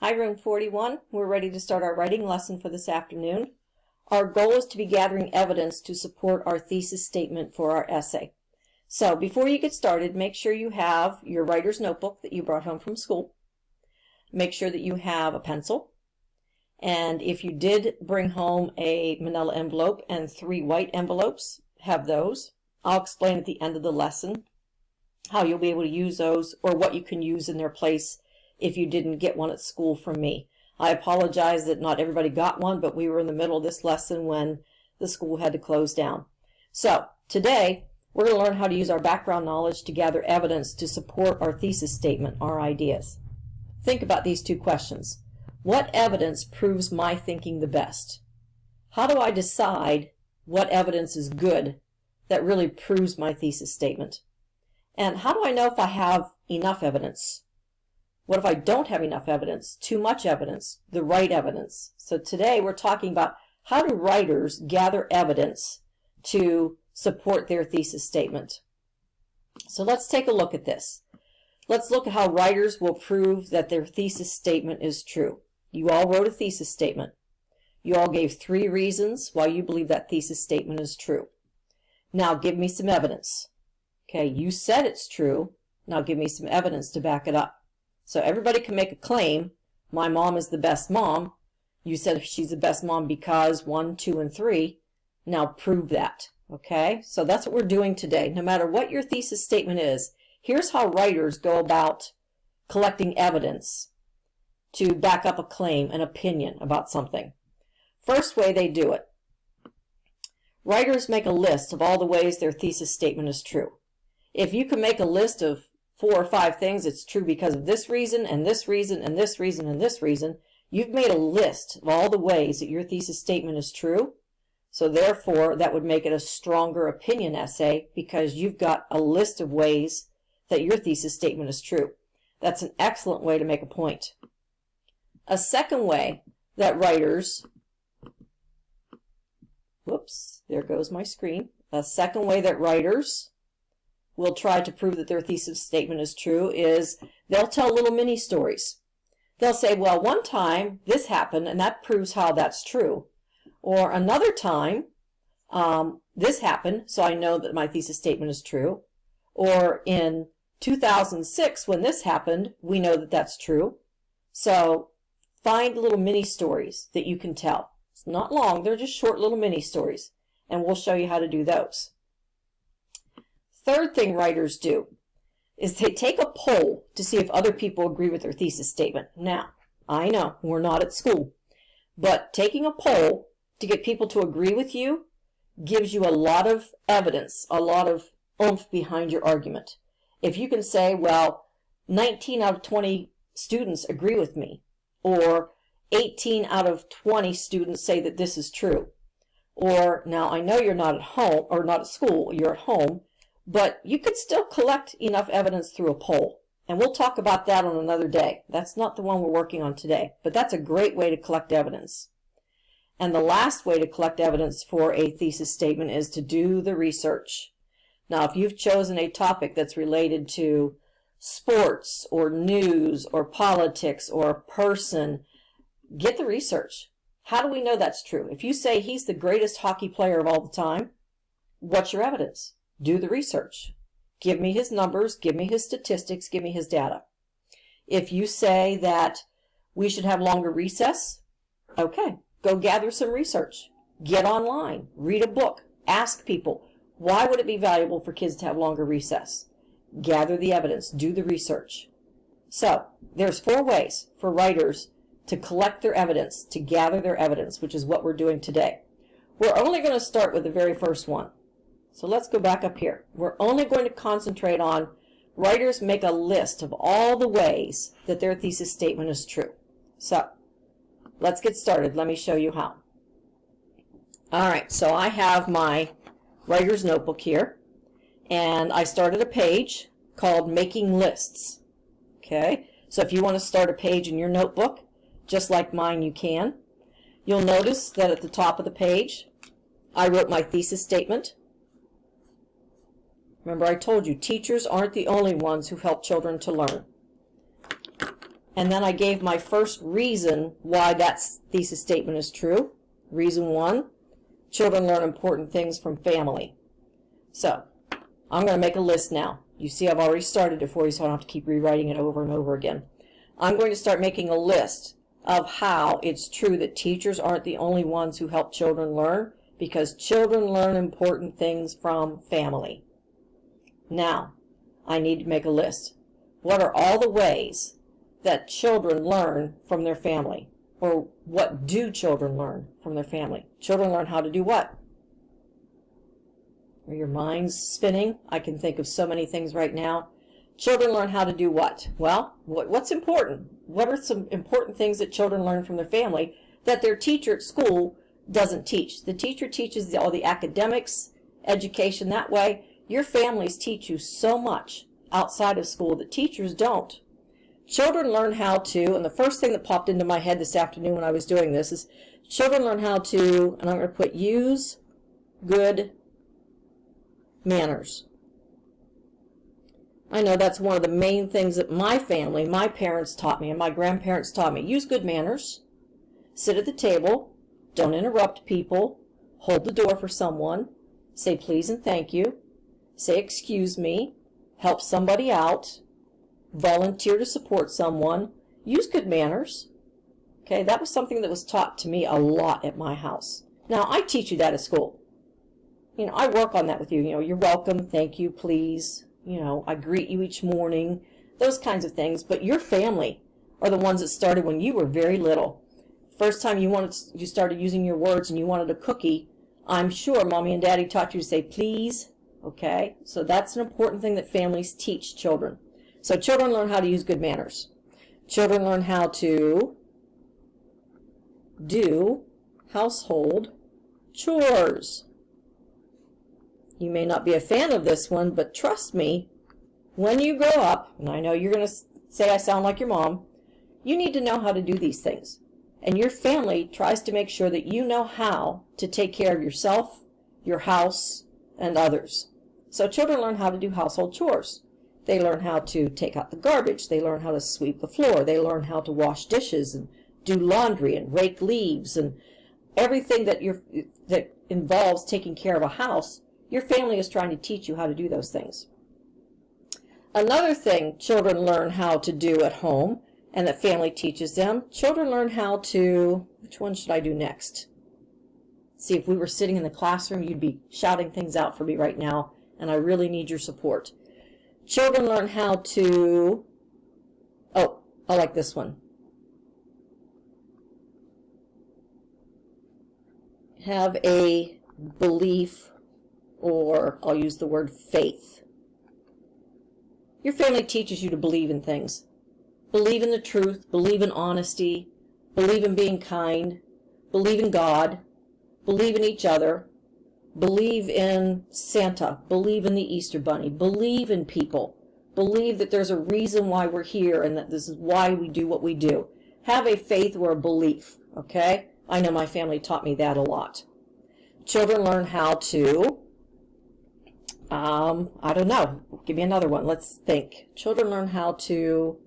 Hi, Room 41. We're ready to start our writing lesson for this afternoon. Our goal is to be gathering evidence to support our thesis statement for our essay. So before you get started, make sure you have your writer's notebook that you brought home from school. Make sure that you have a pencil. And if you did bring home a manila envelope and 3 white envelopes, have those. I'll explain at the end of the lesson how you'll be able to use those or what you can use in their place if you didn't get one at school from me. I apologize that not everybody got one, but we were in the middle of this lesson when the school had to close down. So today we're going to learn how to use our background knowledge to gather evidence to support our thesis statement, our ideas. Think about these 2 questions. What evidence proves my thinking the best? How do I decide what evidence is good that really proves my thesis statement? And how do I know if I have enough evidence? What if I don't have enough evidence, too much evidence, the right evidence? So today we're talking about how do writers gather evidence to support their thesis statement. So let's take a look at this. Let's look at how writers will prove that their thesis statement is true. You all wrote a thesis statement. You all gave 3 reasons why you believe that thesis statement is true. Now give me some evidence. Okay, you said it's true. Now give me some evidence to back it up. So everybody can make a claim. My mom is the best mom. You said she's the best mom because 1, 2, and 3. Now prove that. Okay, so that's what we're doing today. No matter what your thesis statement is, here's how writers go about collecting evidence to back up a claim, an opinion about something. First way they do it. Writers make a list of all the ways their thesis statement is true. If you can make a list of 4 or 5 things, it's true because of this reason, and this reason, and this reason, and this reason, you've made a list of all the ways that your thesis statement is true. So therefore, that would make it a stronger opinion essay because you've got a list of ways that your thesis statement is true. That's an excellent way to make a point. A second way that writers, whoops, there goes my screen. A second way that writers will try to prove that their thesis statement is true is they'll tell little mini stories. They'll say, well, one time this happened and that proves how that's true. Or another time this happened, so I know that my thesis statement is true. Or in 2006 when this happened, we know that that's true. So find little mini stories that you can tell. It's not long, they're just short little mini stories. And we'll show you how to do those. Third thing writers do is they take a poll to see if other people agree with their thesis statement. Now, I know we're not at school, but taking a poll to get people to agree with you gives you a lot of evidence, a lot of oomph behind your argument. If you can say, well, 19 out of 20 students agree with me, or 18 out of 20 students say that this is true, or now I know you're not at home or not at school, you're at home, but you could still collect enough evidence through a poll. And we'll talk about that on another day. That's not the one we're working on today, but that's a great way to collect evidence. And the last way to collect evidence for a thesis statement is to do the research. Now, if you've chosen a topic that's related to sports or news or politics or a person, get the research. How do we know that's true? If you say he's the greatest hockey player of all the time, what's your evidence? Do the research. Give me his numbers, give me his statistics, give me his data. If you say that we should have longer recess, okay, go gather some research. Get online, read a book, ask people, why would it be valuable for kids to have longer recess? Gather the evidence, do the research. So, there's 4 ways for writers to collect their evidence, to gather their evidence, which is what we're doing today. We're only going to start with the very first one. So let's go back up here. We're only going to concentrate on writers make a list of all the ways that their thesis statement is true. So let's get started. Let me show you how. All right, so I have my writer's notebook here, and I started a page called Making Lists. Okay, so if you want to start a page in your notebook, just like mine, you can. You'll notice that at the top of the page, I wrote my thesis statement. Remember, I told you, teachers aren't the only ones who help children to learn. And then I gave my first reason why that thesis statement is true. Reason 1, children learn important things from family. So, I'm going to make a list now. You see I've already started it for you, so I don't have to keep rewriting it over and over again. I'm going to start making a list of how it's true that teachers aren't the only ones who help children learn, because children learn important things from family. Now, I need to make a list. What are all the ways that children learn from their family? Or what do children learn from their family? Children learn how to do what? Are your minds spinning? I can think of so many things right now. Children learn how to do what? Well, what's important? What are some important things that children learn from their family that their teacher at school doesn't teach? The teacher teaches all the academics, education that way. Your families teach you so much outside of school that teachers don't. Children learn how to, and the first thing that popped into my head this afternoon when I was doing this is children learn how to, and I'm going to put use good manners. I know that's one of the main things that my family, my parents taught me and my grandparents taught me. Use good manners. Sit at the table. Don't interrupt people. Hold the door for someone. Say please and thank you. Say excuse me. Help somebody out. Volunteer to support someone. Use good manners. Okay, that was something that was taught to me a lot at my house. Now, I teach you that at school. You know, I work on that with you. You know, you're welcome, thank you, please. You know, I greet you each morning. Those kinds of things. But your family are the ones that started when you were very little. First time you started using your words and you wanted a cookie, I'm sure Mommy and Daddy taught you to say please. Okay, so that's an important thing that families teach children. So children learn how to use good manners. Children learn how to do household chores. You may not be a fan of this one, but trust me, when you grow up, and I know you're going to say I sound like your mom, you need to know how to do these things. And your family tries to make sure that you know how to take care of yourself, your house, and others. So children learn how to do household chores. They learn how to take out the garbage. They learn how to sweep the floor. They learn how to wash dishes and do laundry and rake leaves and everything that involves taking care of a house. Your family is trying to teach you how to do those things. Another thing children learn how to do at home and that family teaches them, children learn how to, which one should I do next? See, if we were sitting in the classroom, you'd be shouting things out for me right now, and I really need your support. Children learn how to, oh, I like this one. Have a belief, or I'll use the word faith. Your family teaches you to believe in things. Believe in the truth, believe in honesty, believe in being kind, believe in God, believe in each other, believe in Santa, believe in the Easter Bunny, believe in people, believe that there's a reason why we're here and that this is why we do what we do. Have a faith or a belief, okay? I know my family taught me that a lot. Children learn how to, I don't know, give me another one, let's think. Children learn how to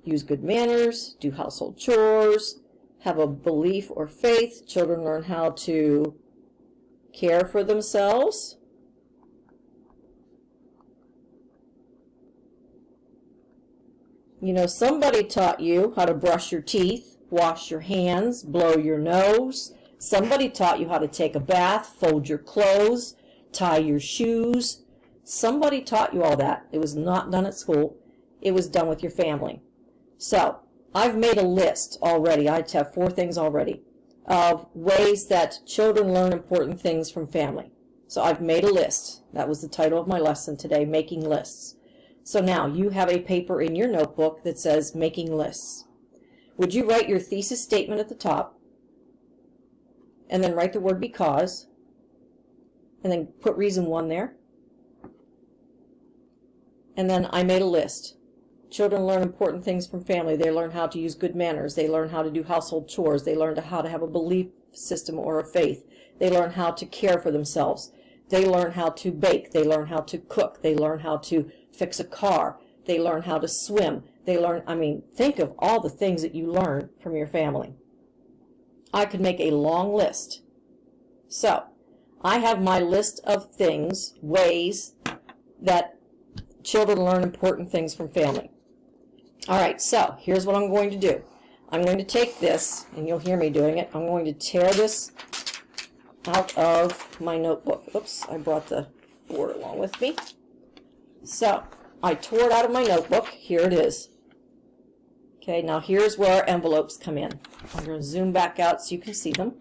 use good manners, do household chores, have a belief or faith. Children learn how to care for themselves. You know, somebody taught you how to brush your teeth, wash your hands, blow your nose. Somebody taught you how to take a bath, fold your clothes, tie your shoes. Somebody taught you all that. It was not done at school. It was done with your family. So, I've made a list already. I have 4 things already of ways that children learn important things from family. So I've made a list. That was the title of my lesson today, Making Lists. So now you have a paper in your notebook that says Making Lists. Would you write your thesis statement at the top, and then write the word because, and then put reason 1 there, and then I made a list. Children learn important things from family. They learn how to use good manners. They learn how to do household chores. They learn how to have a belief system or a faith. They learn how to care for themselves. They learn how to bake. They learn how to cook. They learn how to fix a car. They learn how to swim. They learn, I mean, think of all the things that you learn from your family. I could make a long list. So, I have my list of things, ways that children learn important things from family. All right, so here's what I'm going to do. I'm going to take this, and you'll hear me doing it. I'm going to tear this out of my notebook. Oops, I brought the board along with me. So, I tore it out of my notebook. Here it is. Okay, now here's where our envelopes come in. I'm going to zoom back out so you can see them.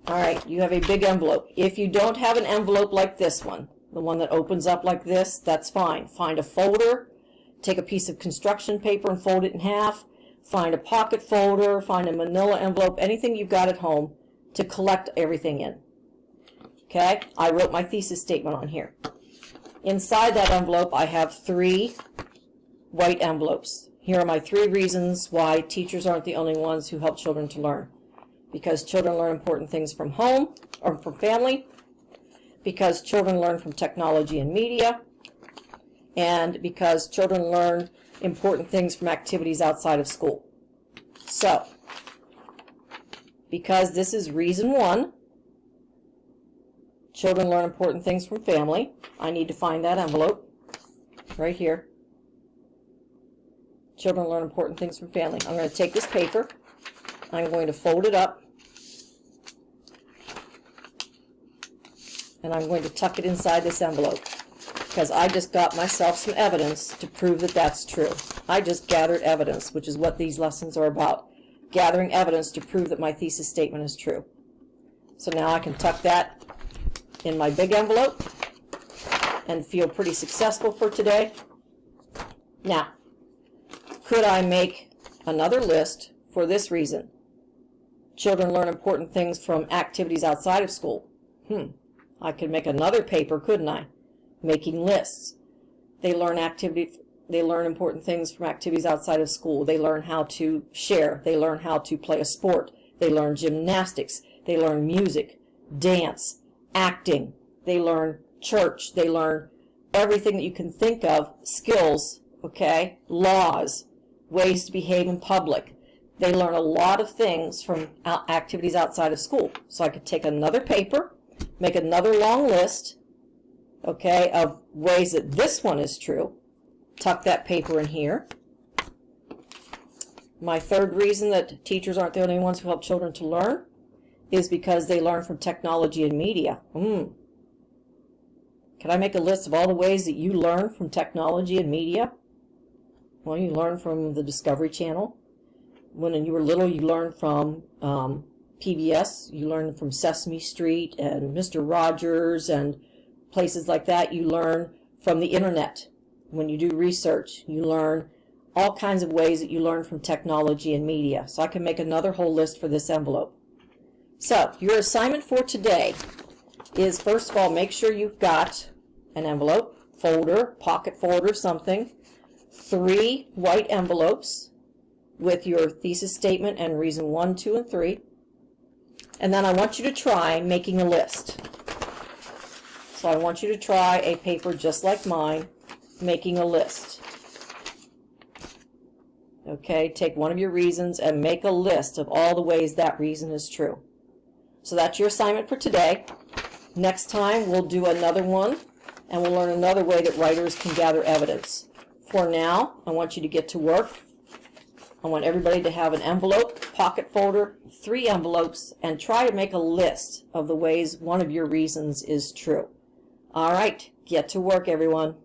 All right, you have a big envelope. If you don't have an envelope like this one, the one that opens up like this, that's fine. Find a folder, take a piece of construction paper and fold it in half. Find a pocket folder, find a manila envelope, anything you've got at home to collect everything in. Okay, I wrote my thesis statement on here. Inside that envelope, I have 3 white envelopes. Here are my 3 reasons why teachers aren't the only ones who help children to learn. Because children learn important things from home or from family, because children learn from technology and media, and because children learn important things from activities outside of school. So, because this is reason 1, children learn important things from family, I need to find that envelope right here. Children learn important things from family. I'm going to take this paper, I'm going to fold it up, and I'm going to tuck it inside this envelope because I just got myself some evidence to prove that that's true. I just gathered evidence, which is what these lessons are about. Gathering evidence to prove that my thesis statement is true. So now I can tuck that in my big envelope and feel pretty successful for today. Now, could I make another list for this reason? Children learn important things from activities outside of school. I could make another paper, couldn't I? Making lists. They learn important things from activities outside of school. They learn how to share. They learn how to play a sport. They learn gymnastics. They learn music, dance, acting. They learn church. They learn everything that you can think of, skills, okay, laws, ways to behave in public. They learn a lot of things from activities outside of school. So I could take another paper, make another long list, okay, of ways that this one is true. Tuck that paper in here. My third reason that teachers aren't the only ones who help children to learn is because they learn from technology and media. Can I make a list of all the ways that you learn from technology and media? Well, you learn from the Discovery Channel. When you were little, you learned from PBS. You learned from Sesame Street and Mr. Rogers and places like that. You learn from the internet. When you do research, you learn all kinds of ways that you learn from technology and media. So I can make another whole list for this envelope. So your assignment for today is, first of all, make sure you've got an envelope, folder, pocket folder, something, 3 white envelopes with your thesis statement and reason 1, 2, and 3. And then I want you to try making a list. So I want you to try a paper just like mine, making a list. Okay, take one of your reasons and make a list of all the ways that reason is true. So that's your assignment for today. Next time we'll do another one and we'll learn another way that writers can gather evidence. For now, I want you to get to work. I want everybody to have an envelope, pocket folder, 3 envelopes, and try to make a list of the ways one of your reasons is true. All right, get to work, everyone.